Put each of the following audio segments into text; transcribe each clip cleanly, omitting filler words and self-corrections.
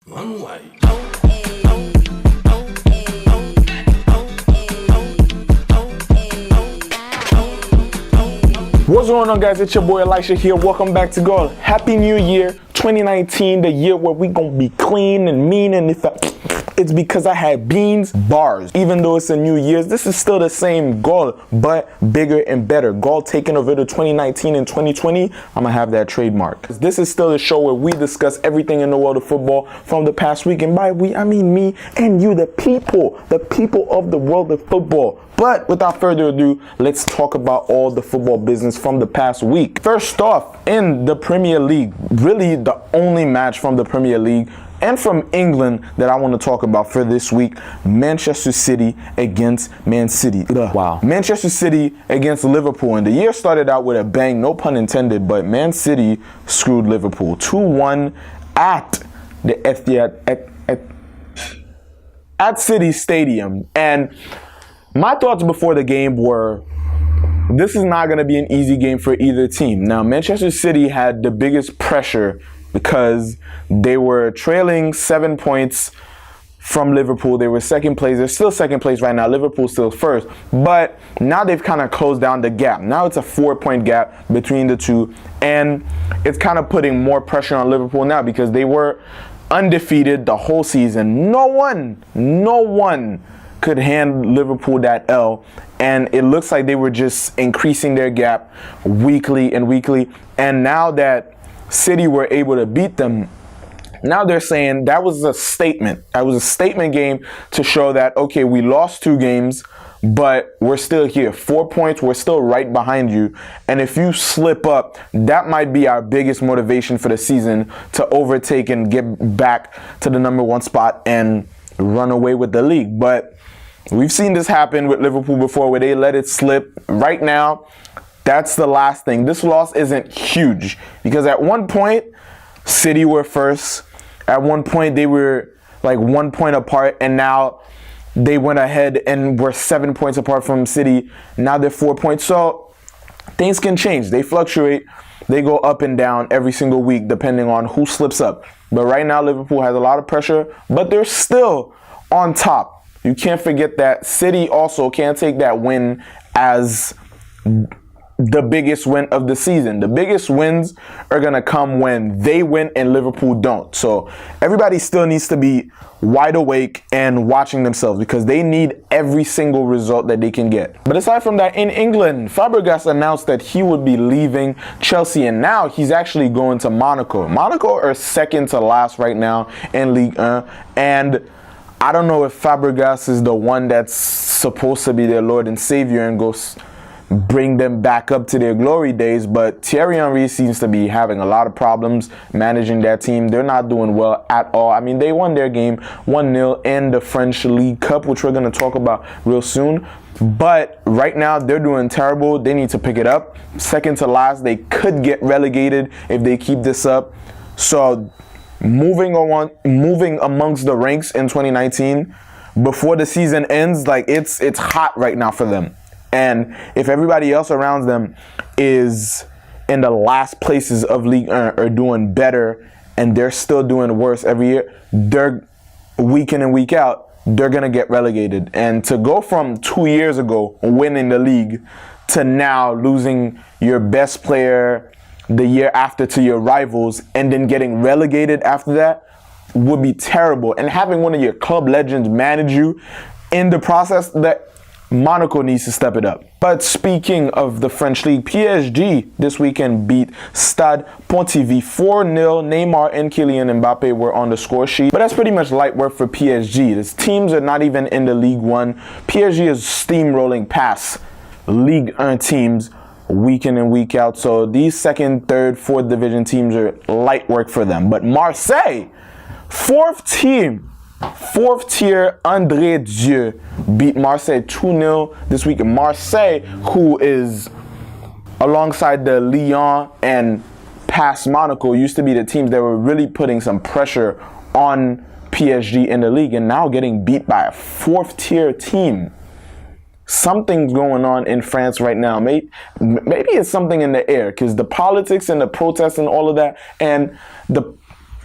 One way. What's going on, guys? It's your boy Elisha here. Welcome back to God. Happy New Year 2019, the year where we gonna be clean and mean. And if it's because I had beans, bars. Even though it's a New Year's, this is still the same goal, but bigger and better. Goal taking over to 2019 and 2020. I'm gonna have that trademark. This is still the show where we discuss everything in the world of football from the past week. And by we, I mean me and you, the people of the world of football. But without further ado, let's talk about all the football business from the past week. First off, in the Premier League, really the only match from the Premier League and from England that I want to talk about for this week, Manchester City against Man City. Wow. Manchester City against Liverpool. And the year started out with a bang, no pun intended, but Man City screwed Liverpool 2-1 at the Etihad at City Stadium. And my thoughts before the game were, this is not going to be an easy game for either team. Now, Manchester City had the biggest pressure because they were trailing 7 points from Liverpool. They were second place. They're still second place right now. Liverpool's still first. But now they've kind of closed down the gap. Now it's a 4-point gap between the two. And it's kind of putting more pressure on Liverpool now because they were undefeated the whole season. No one could hand Liverpool that L, and it looks like they were just increasing their gap weekly. And now that City were able to beat them, now they're saying that was a statement. That was a statement game to show that, okay, we lost 2 games, but we're still here. 4 points, we're still right behind you. And if you slip up, that might be our biggest motivation for the season, to overtake and get back to the #1 spot and run away with the league. But we've seen this happen with Liverpool before, where they let it slip. Right now, that's the last thing. This loss isn't huge because at one point, City were first. At one point, they were like 1 point apart, and now they went ahead and were 7 points apart from City. Now they're 4 points. So things can change. They fluctuate. They go up and down every single week depending on who slips up. But right now, Liverpool has a lot of pressure, but they're still on top. You can't forget that City also can't take that win as the biggest win of the season. The biggest wins are going to come when they win and Liverpool don't. So everybody still needs to be wide awake and watching themselves because they need every single result that they can get. But aside from that, in England, Fabregas announced that he would be leaving Chelsea, and now he's actually going to Monaco. Monaco are second to last right now in Liga, and I don't know if Fabregas is the one that's supposed to be their Lord and Savior and go bring them back up to their glory days, but Thierry Henry seems to be having a lot of problems managing that team. They're not doing well at all. I mean, they won their game 1-0 in the French League Cup, which we're going to talk about real soon. But right now, they're doing terrible. They need to pick it up. Second to last, they could get relegated if they keep this up. So moving amongst the ranks in 2019 before the season ends, like it's hot right now for them. And if everybody else around them is in the last places of Ligue 1 or doing better and they're still doing worse every year, they're week in and week out, they're going to get relegated. And to go from 2 years ago winning the league to now losing your best player the year after to your rivals and then getting relegated after that would be terrible. And having one of your club legends manage you in the process, that Monaco needs to step it up. But speaking of the French league, PSG this weekend beat Stade Pontivy 4-0. Neymar and Kylian Mbappe were on the score sheet. But that's pretty much light work for PSG. These teams are not even in the Ligue 1. PSG is steamrolling past Ligue 1 teams week in and week out. So these second, third, fourth division teams are light work for them. But Marseille, fourth tier André Dieu beat Marseille 2-0 this week. Marseille, who is alongside the Lyon and past Monaco, used to be the teams that were really putting some pressure on PSG in the league, and now getting beat by a fourth tier team. Something's going on in France right now. Maybe it's something in the air because the politics and the protests and all of that, and the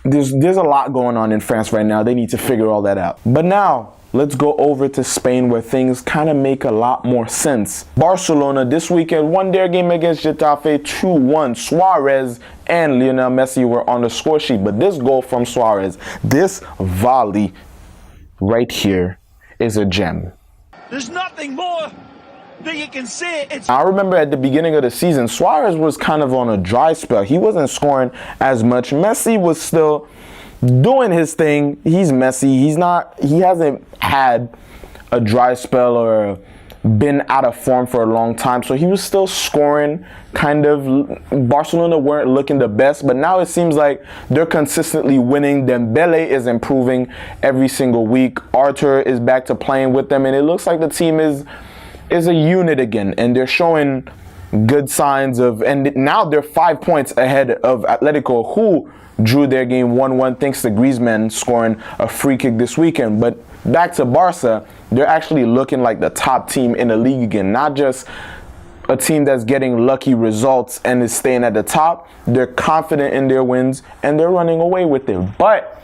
there's a lot going on in France right now. They need to figure all that out. But now, let's go over to Spain where things kind of make a lot more sense. Barcelona this weekend won their game against Getafe 2-1. Suarez and Lionel Messi were on the score sheet. But this goal from Suarez, this volley right here is a gem. There's nothing more that you can say. I remember at the beginning of the season, Suarez was kind of on a dry spell. He wasn't scoring as much. Messi was still doing his thing. He's Messi. He hasn't had a dry spell or been out of form for a long time. So he was still scoring, kind of. Barcelona weren't looking the best, but now it seems like they're consistently winning. Dembele is improving every single week. Arthur is back to playing with them, and it looks like the team is a unit again, and they're showing good signs of, and now they're 5 points ahead of Atletico, who drew their game 1-1 thanks to Griezmann scoring a free kick this weekend. But back to Barca, they're actually looking like the top team in the league again, not just a team that's getting lucky results and is staying at the top. They're confident in their wins and they're running away with it. But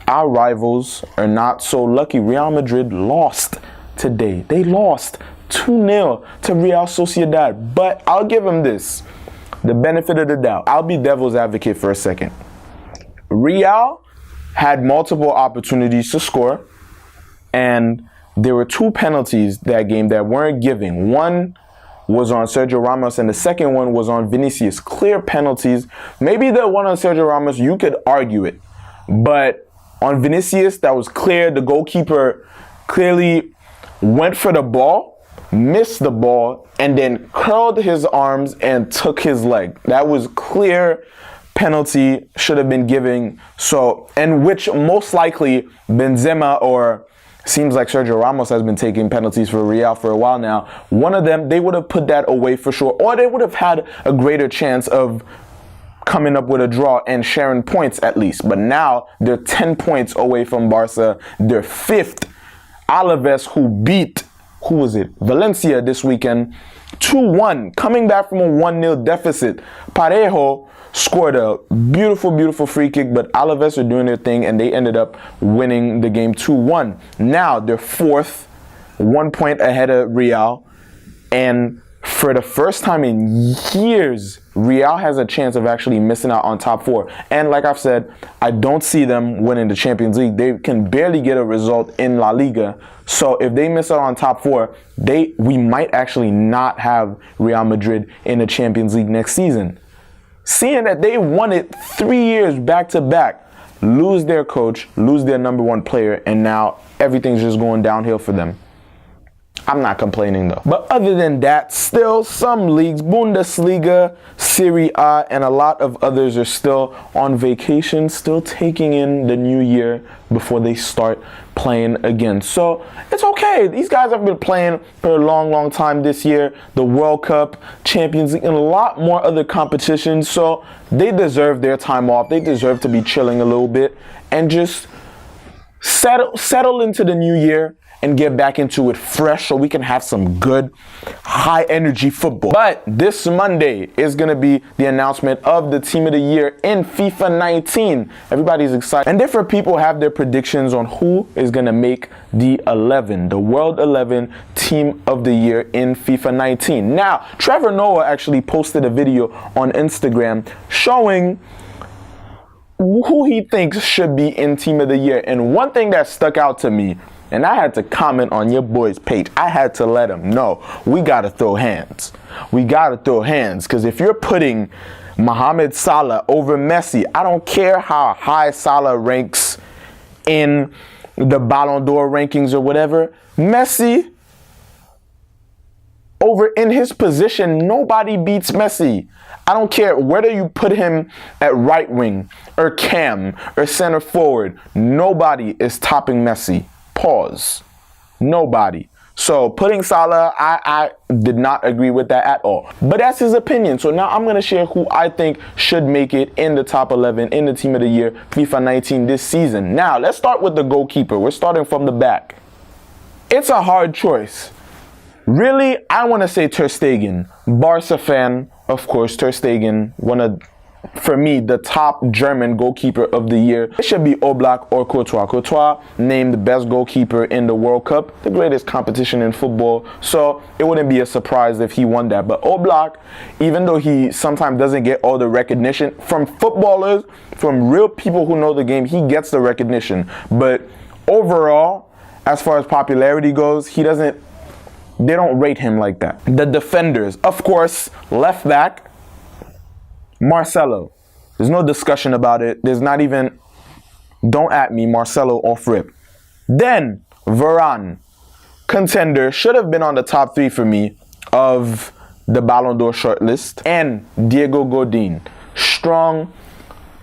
our rivals are not so lucky. Real Madrid lost today. They lost 2-0 to Real Sociedad. But I'll give them this, the benefit of the doubt. I'll be devil's advocate for a second. Real had multiple opportunities to score, and there were 2 penalties that game that weren't giving. One was on Sergio Ramos, and the second one was on Vinicius. Clear penalties. Maybe the one on Sergio Ramos, you could argue it. But on Vinicius, that was clear. The goalkeeper clearly went for the ball, missed the ball, and then curled his arms and took his leg. That was clear penalty, should have been given. So, and which most likely Benzema, or seems like Sergio Ramos has been taking penalties for Real for a while now. One of them, they would have put that away for sure, or they would have had a greater chance of coming up with a draw and sharing points at least. But now they're 10 points away from Barca. They're 5th. Alaves, who beat, who was it? Valencia this weekend, 2-1, coming back from a 1-0 deficit. Parejo scored a beautiful free kick, but Alaves are doing their thing, and they ended up winning the game 2-1. Now they're 4th, 1 point ahead of Real, and for the first time in years, Real has a chance of actually missing out on top 4. And like I've said, I don't see them winning the Champions League. They can barely get a result in La Liga. So if they miss out on top 4, we might actually not have Real Madrid in the Champions League next season. Seeing that they won it 3 years back to back, lose their coach, lose their number 1 player, and now everything's just going downhill for them. I'm not complaining though. But other than that, still some leagues, Bundesliga, Serie A, and a lot of others are still on vacation, still taking in the new year before they start playing again. So it's okay. These guys have been playing for a long time this year. The World Cup, Champions League, and a lot more other competitions. So they deserve their time off. They deserve to be chilling a little bit and just settle into the new year and get back into it fresh so we can have some good high energy football. But this Monday is going to be the announcement of the team of the year in FIFA 19. Everybody's excited, and different people have their predictions on who is going to make the World 11 team of the year in FIFA 19. Now, Trevor Noah actually posted a video on Instagram showing who he thinks should be in team of the year. And one thing that stuck out to me, and I had to comment on your boy's page. I had to let him know we got to throw hands. We got to throw hands, because if you're putting Mohamed Salah over Messi, I don't care how high Salah ranks in the Ballon d'Or rankings or whatever. Messi, over in his position, nobody beats Messi. I don't care whether you put him at right wing or cam or center forward. Nobody is topping Messi. Pause. Nobody. So putting Salah, I did not agree with that at all. But that's his opinion. So now I'm going to share who I think should make it in the top 11 in the team of the year FIFA 19 this season. Now let's start with the goalkeeper. We're starting from the back. It's a hard choice. Really, I want to say Ter Stegen. Barca fan, of course. Ter Stegen, one of for me, the top German goalkeeper of the year. It should be Oblak or Courtois. Courtois named the best goalkeeper in the World Cup, the greatest competition in football. So it wouldn't be a surprise if he won that. But Oblak, even though he sometimes doesn't get all the recognition from footballers, from real people who know the game, he gets the recognition. But overall, as far as popularity goes, they don't rate him like that. The defenders, of course, left back, Marcelo. There's no discussion about it. There's not even, don't at me, Marcelo off rip. Then, Varane, contender, should have been on the top 3 for me of the Ballon d'Or shortlist. And Diego Godin, strong,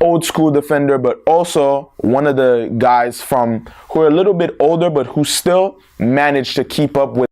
old school defender, but also one of the guys who are a little bit older, but who still managed to keep up with